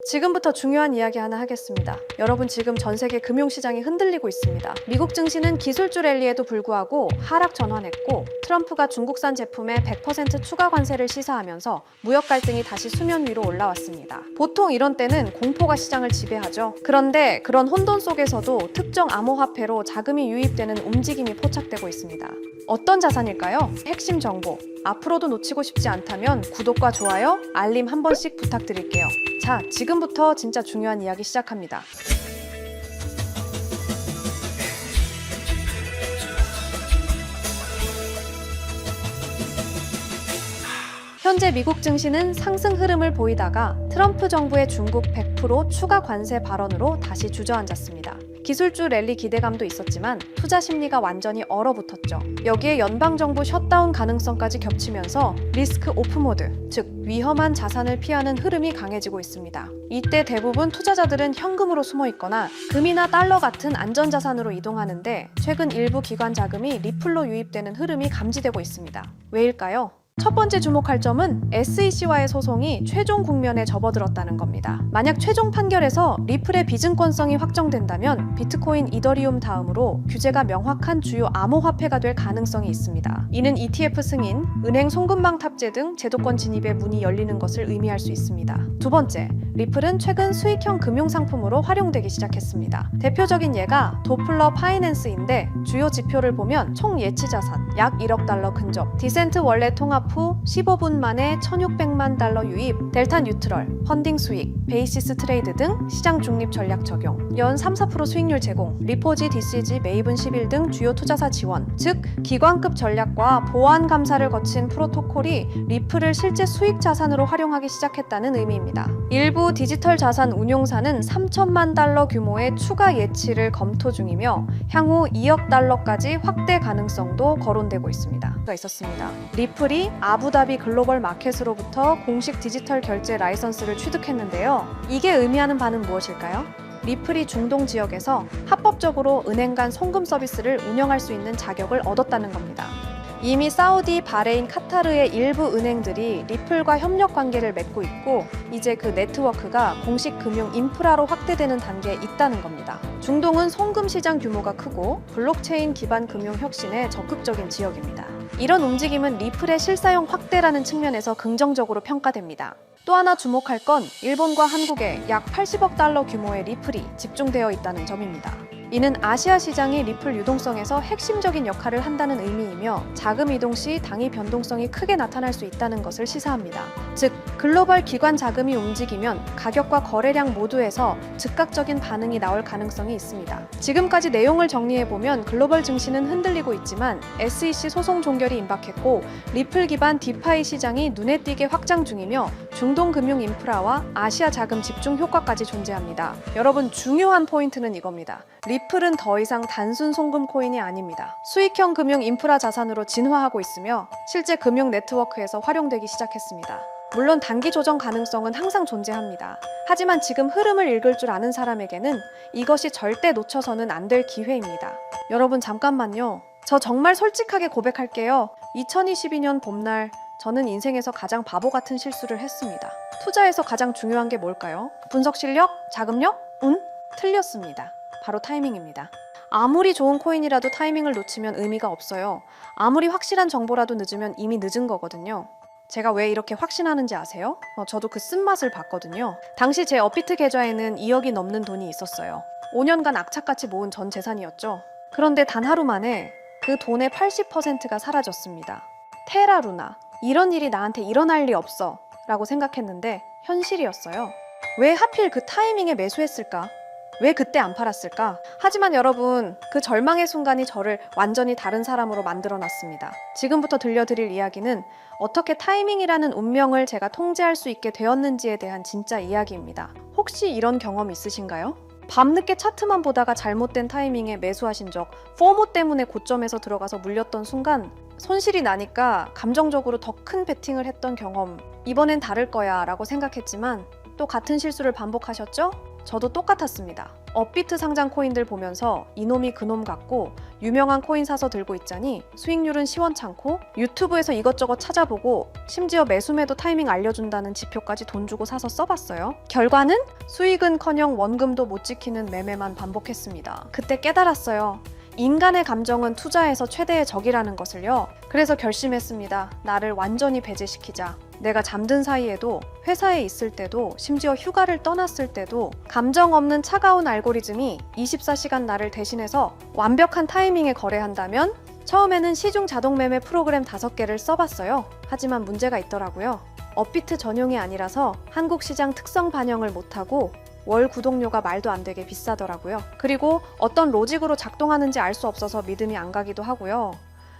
지금부터 중요한 이야기 하나 하겠습니다. 여러분 지금 전 세계 금융시장이 흔들리고 있습니다. 미국 증시는 기술주 랠리에도 불구하고 하락 전환했고 트럼프가 중국산 제품에 100% 추가 관세를 시사하면서 무역 갈등이 다시 수면 위로 올라왔습니다. 보통 이런 때는 공포가 시장을 지배하죠. 그런데 그런 혼돈 속에서도 특정 암호화폐로 자금이 유입되는 움직임이 포착되고 있습니다. 어떤 자산일까요? 핵심 정보. 앞으로도 놓치고 싶지 않다면 구독과 좋아요, 알림 한 번씩 부탁드릴게요. 자, 지금부터 진짜 중요한 이야기 시작합니다. 현재 미국 증시는 상승 흐름을 보이다가 트럼프 정부의 중국 100% 추가 관세 발언으로 다시 주저앉았습니다. 기술주 랠리 기대감도 있었지만 투자 심리가 완전히 얼어붙었죠. 여기에 연방정부 셧다운 가능성까지 겹치면서 리스크 오프 모드, 즉 위험한 자산을 피하는 흐름이 강해지고 있습니다. 이때 대부분 투자자들은 현금으로 숨어 있거나 금이나 달러 같은 안전자산으로 이동하는데 최근 일부 기관 자금이 리플로 유입되는 흐름이 감지되고 있습니다. 왜일까요? 첫 번째 주목할 점은 SEC와의 소송이 최종 국면에 접어들었다는 겁니다. 만약 최종 판결에서 리플의 비증권성이 확정된다면 비트코인, 이더리움 다음으로 규제가 명확한 주요 암호화폐가 될 가능성이 있습니다. 이는 ETF 승인, 은행 송금망 탑재 등 제도권 진입의 문이 열리는 것을 의미할 수 있습니다. 두 번째, 리플은 최근 수익형 금융상품으로 활용되기 시작했습니다. 대표적인 예가 도플러 파이낸스인데 주요 지표를 보면 총 예치자산 약 1억 달러 근접, 디센트 원래 통합 후 15분 만에 1,600만 달러 유입, 델타 뉴트럴, 펀딩 수익, 베이시스 트레이드 등 시장 중립 전략 적용, 연 3-4% 수익률 제공, 리포지, DCG, 메이븐 11 등 주요 투자사 지원, 즉 기관급 전략과 보안 감사를 거친 프로토콜이 리플을 실제 수익 자산으로 활용하기 시작했다는 의미입니다. 일부 디지털 자산 운용사는 3천만 달러 규모의 추가 예치를 검토 중이며 향후 2억 달러까지 확대 가능성도 거론되고 있습니다. 리플이 아부다비 글로벌 마켓으로부터 공식 디지털 결제 라이선스를 취득했는데요. 이게 의미하는 바는 무엇일까요? 리플이 중동 지역에서 합법적으로 은행 간 송금 서비스를 운영할 수 있는 자격을 얻었다는 겁니다. 이미 사우디, 바레인, 카타르의 일부 은행들이 리플과 협력 관계를 맺고 있고 이제 그 네트워크가 공식 금융 인프라로 확대되는 단계에 있다는 겁니다. 중동은 송금 시장 규모가 크고 블록체인 기반 금융 혁신에 적극적인 지역입니다. 이런 움직임은 리플의 실사용 확대라는 측면에서 긍정적으로 평가됩니다. 또 하나 주목할 건 일본과 한국에 약 80억 달러 규모의 리플이 집중되어 있다는 점입니다. 이는 아시아 시장의 리플 유동성에서 핵심적인 역할을 한다는 의미이며 자금 이동 시 단위 변동성이 크게 나타날 수 있다는 것을 시사합니다. 즉, 글로벌 기관 자금이 움직이면 가격과 거래량 모두에서 즉각적인 반응이 나올 가능성이 있습니다. 지금까지 내용을 정리해보면 글로벌 증시는 흔들리고 있지만 SEC 소송 종결이 임박했고 리플 기반 디파이 시장이 눈에 띄게 확장 중이며 중동 금융 인프라와 아시아 자금 집중 효과까지 존재합니다. 여러분, 중요한 포인트는 이겁니다. 리플은 더 이상 단순 송금 코인이 아닙니다. 수익형 금융 인프라 자산으로 진화하고 있으며 실제 금융 네트워크에서 활용되기 시작했습니다. 물론 단기 조정 가능성은 항상 존재합니다. 하지만 지금 흐름을 읽을 줄 아는 사람에게는 이것이 절대 놓쳐서는 안 될 기회입니다. 여러분 잠깐만요. 저 정말 솔직하게 고백할게요. 2022년 봄날 저는 인생에서 가장 바보 같은 실수를 했습니다. 투자에서 가장 중요한 게 뭘까요? 분석 실력? 자금력? 운? 틀렸습니다. 바로 타이밍입니다. 아무리 좋은 코인이라도 타이밍을 놓치면 의미가 없어요. 아무리 확실한 정보라도 늦으면 이미 늦은 거거든요. 제가 왜 이렇게 확신하는지 아세요? 저도 그 쓴맛을 봤거든요. 당시 제 업비트 계좌에는 2억이 넘는 돈이 있었어요. 5년간 악착같이 모은 전 재산이었죠. 그런데 단 하루 만에 그 돈의 80%가 사라졌습니다. 테라루나, 이런 일이 나한테 일어날 리 없어 라고 생각했는데 현실이었어요. 왜 하필 그 타이밍에 매수했을까? 왜 그때 안 팔았을까? 하지만 여러분, 그 절망의 순간이 저를 완전히 다른 사람으로 만들어놨습니다. 지금부터 들려드릴 이야기는 어떻게 타이밍이라는 운명을 제가 통제할 수 있게 되었는지에 대한 진짜 이야기입니다. 혹시 이런 경험 있으신가요? 밤늦게 차트만 보다가 잘못된 타이밍에 매수하신 적, 포모 때문에 고점에서 들어가서 물렸던 순간 손실이 나니까 감정적으로 더 큰 베팅을 했던 경험, 이번엔 다를 거야 라고 생각했지만 또 같은 실수를 반복하셨죠? 저도 똑같았습니다. 업비트 상장 코인들 보면서 이놈이 그놈 같고 유명한 코인 사서 들고 있자니 수익률은 시원찮고 유튜브에서 이것저것 찾아보고 심지어 매수매도 타이밍 알려준다는 지표까지 돈 주고 사서 써봤어요. 결과는 수익은커녕 원금도 못 지키는 매매만 반복했습니다. 그때 깨달았어요. 인간의 감정은 투자에서 최대의 적이라는 것을요. 그래서 결심했습니다. 나를 완전히 배제시키자. 내가 잠든 사이에도, 회사에 있을 때도, 심지어 휴가를 떠났을 때도 감정 없는 차가운 알고리즘이 24시간 나를 대신해서 완벽한 타이밍에 거래한다면 처음에는 시중 자동 매매 프로그램 5개를 써봤어요. 하지만 문제가 있더라고요. 업비트 전용이 아니라서 한국 시장 특성 반영을 못하고 월 구독료가 말도 안 되게 비싸더라고요. 그리고 어떤 로직으로 작동하는지 알 수 없어서 믿음이 안 가기도 하고요.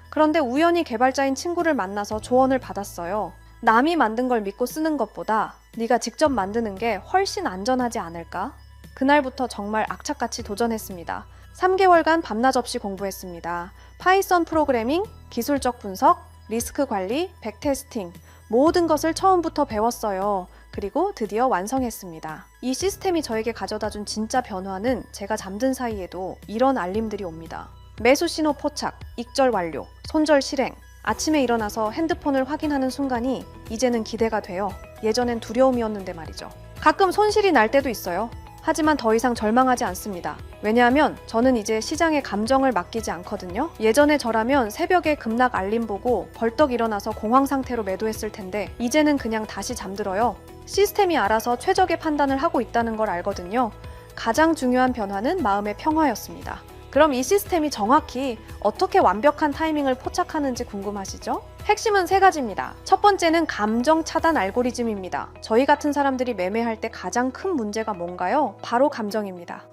그런데 우연히 개발자인 친구를 만나서 조언을 받았어요. 남이 만든 걸 믿고 쓰는 것보다 네가 직접 만드는 게 훨씬 안전하지 않을까? 그날부터 정말 악착같이 도전했습니다. 3개월간 밤낮 없이 공부했습니다. 파이썬 프로그래밍, 기술적 분석, 리스크 관리, 백테스팅 모든 것을 처음부터 배웠어요. 그리고 드디어 완성했습니다. 이 시스템이 저에게 가져다준 진짜 변화는 제가 잠든 사이에도 이런 알림들이 옵니다. 매수 신호 포착, 익절 완료, 손절 실행. 아침에 일어나서 핸드폰을 확인하는 순간이 이제는 기대가 돼요. 예전엔 두려움이었는데 말이죠. 가끔 손실이 날 때도 있어요. 하지만 더 이상 절망하지 않습니다. 왜냐하면 저는 이제 시장의 감정을 맡기지 않거든요. 예전에 저라면 새벽에 급락 알림 보고 벌떡 일어나서 공황 상태로 매도했을 텐데 이제는 그냥 다시 잠들어요. 시스템이 알아서 최적의 판단을 하고 있다는 걸 알거든요. 가장 중요한 변화는 마음의 평화였습니다. 그럼 이 시스템이 정확히 어떻게 완벽한 타이밍을 포착하는지 궁금하시죠? 핵심은 3가지입니다. 첫 번째는 감정 차단 알고리즘입니다. 저희 같은 사람들이 매매할 때 가장 큰 문제가 뭔가요? 바로 감정입니다.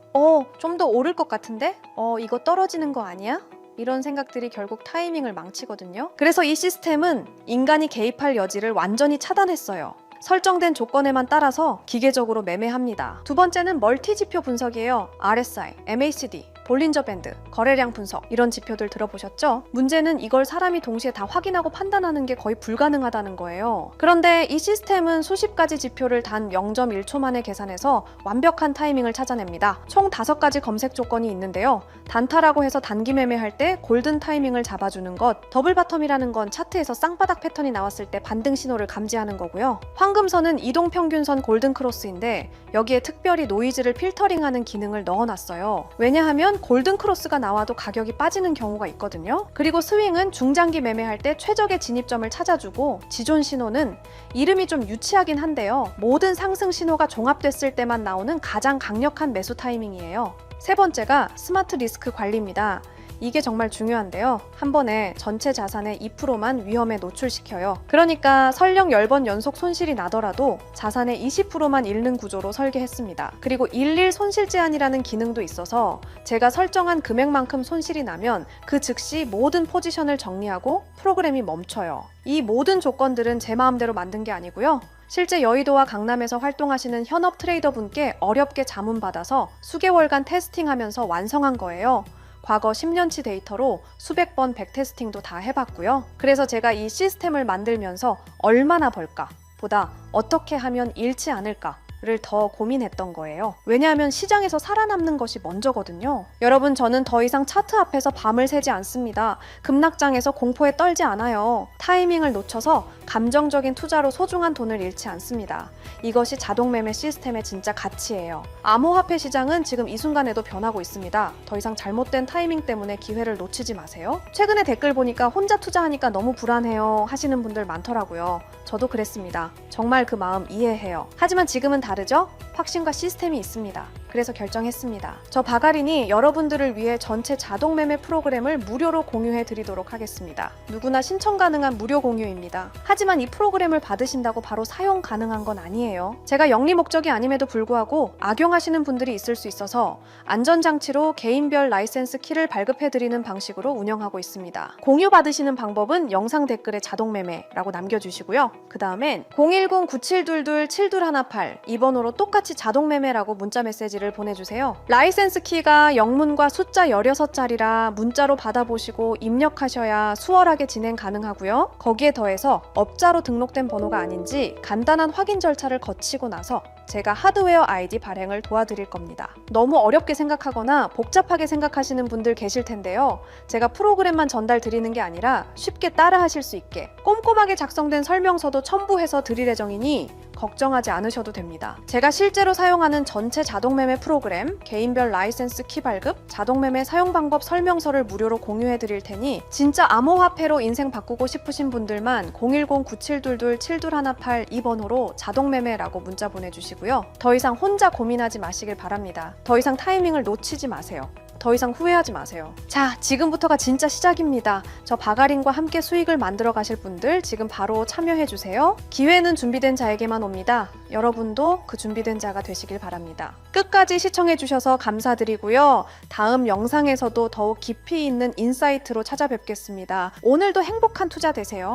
좀 더 오를 것 같은데? 이거 떨어지는 거 아니야? 이런 생각들이 결국 타이밍을 망치거든요. 그래서 이 시스템은 인간이 개입할 여지를 완전히 차단했어요. 설정된 조건에만 따라서 기계적으로 매매합니다. 두 번째는 멀티 지표 분석이에요. RSI, MACD, 볼린저 밴드, 거래량 분석 이런 지표들 들어보셨죠? 문제는 이걸 사람이 동시에 다 확인하고 판단하는 게 거의 불가능하다는 거예요. 그런데 이 시스템은 수십 가지 지표를 단 0.1초 만에 계산해서 완벽한 타이밍을 찾아냅니다. 총 5가지 검색 조건이 있는데요. 단타라고 해서 단기 매매할 때 골든 타이밍을 잡아주는 것, 더블 바텀이라는 건 차트에서 쌍바닥 패턴이 나왔을 때 반등 신호를 감지하는 거고요. 황금선은 이동평균선 골든 크로스인데 여기에 특별히 노이즈를 필터링하는 기능을 넣어놨어요. 왜냐하면 골든 크로스가 나와도 가격이 빠지는 경우가 있거든요. 그리고 스윙은 중장기 매매할 때 최적의 진입점을 찾아주고 지존 신호는 이름이 좀 유치하긴 한데요. 모든 상승 신호가 종합됐을 때만 나오는 가장 강력한 매수 타이밍이에요. 세 번째가 스마트 리스크 관리입니다. 이게 정말 중요한데요. 한 번에 전체 자산의 2%만 위험에 노출시켜요. 그러니까 설령 10번 연속 손실이 나더라도 자산의 20%만 잃는 구조로 설계했습니다. 그리고 일일 손실 제한이라는 기능도 있어서 제가 설정한 금액만큼 손실이 나면 그 즉시 모든 포지션을 정리하고 프로그램이 멈춰요. 이 모든 조건들은 제 마음대로 만든 게 아니고요. 실제 여의도와 강남에서 활동하시는 현업 트레이더분께 어렵게 자문받아서 수개월간 테스팅하면서 완성한 거예요. 과거 10년치 데이터로 수백 번 백테스팅도 다 해봤고요. 그래서 제가 이 시스템을 만들면서 얼마나 벌까 보다 어떻게 하면 잃지 않을까 를 더 고민했던 거예요. 왜냐하면 시장에서 살아남는 것이 먼저거든요. 여러분, 저는 더 이상 차트 앞에서 밤을 새지 않습니다. 급락장에서 공포에 떨지 않아요. 타이밍을 놓쳐서 감정적인 투자로 소중한 돈을 잃지 않습니다. 이것이 자동매매 시스템의 진짜 가치예요. 암호화폐 시장은 지금 이 순간에도 변하고 있습니다. 더 이상 잘못된 타이밍 때문에 기회를 놓치지 마세요. 최근에 댓글 보니까 혼자 투자하니까 너무 불안해요 하시는 분들 많더라고요. 저도 그랬습니다. 정말 그 마음 이해해요. 하지만 지금은 다르죠? 확신과 시스템이 있습니다. 그래서 결정했습니다. 저 바가린이 여러분들을 위해 전체 자동 매매 프로그램을 무료로 공유해 드리도록 하겠습니다. 누구나 신청 가능한 무료 공유입니다. 하지만 이 프로그램을 받으신다고 바로 사용 가능한 건 아니에요. 제가 영리 목적이 아님에도 불구하고 악용하시는 분들이 있을 수 있어서 안전장치로 개인별 라이센스 키를 발급해 드리는 방식으로 운영하고 있습니다. 공유 받으시는 방법은 영상 댓글에 자동 매매라고 남겨주시고요. 그 다음엔 010-9722-7218 이 번호로 똑같이 자동 매매라고 문자 메시지를 보내주세요. 라이센스 키가 영문과 숫자 16자리라 문자로 받아보시고 입력하셔야 수월하게 진행 가능하고요. 거기에 더해서 업자로 등록된 번호가 아닌지 간단한 확인 절차를 거치고 나서 제가 하드웨어 아이디 발행을 도와드릴 겁니다. 너무 어렵게 생각하거나 복잡하게 생각하시는 분들 계실 텐데요. 제가 프로그램만 전달 드리는 게 아니라 쉽게 따라 하실 수 있게 꼼꼼하게 작성된 설명서도 첨부해서 드릴 예정이니 걱정하지 않으셔도 됩니다. 제가 실제로 사용하는 전체 자동매매 프로그램, 개인별 라이센스 키 발급, 자동매매 사용 방법 설명서를 무료로 공유해 드릴 테니 진짜 암호화폐로 인생 바꾸고 싶으신 분들만 010-9722-7218 이 번호로 자동매매라고 문자 보내주시고요. 더 이상 혼자 고민하지 마시길 바랍니다. 더 이상 타이밍을 놓치지 마세요. 더 이상 후회하지 마세요. 자, 지금부터가 진짜 시작입니다. 저 바가린과 함께 수익을 만들어 가실 분들 지금 바로 참여해 주세요. 기회는 준비된 자에게만 옵니다. 여러분도 그 준비된 자가 되시길 바랍니다. 끝까지 시청해 주셔서 감사드리고요. 다음 영상에서도 더욱 깊이 있는 인사이트로 찾아뵙겠습니다. 오늘도 행복한 투자 되세요.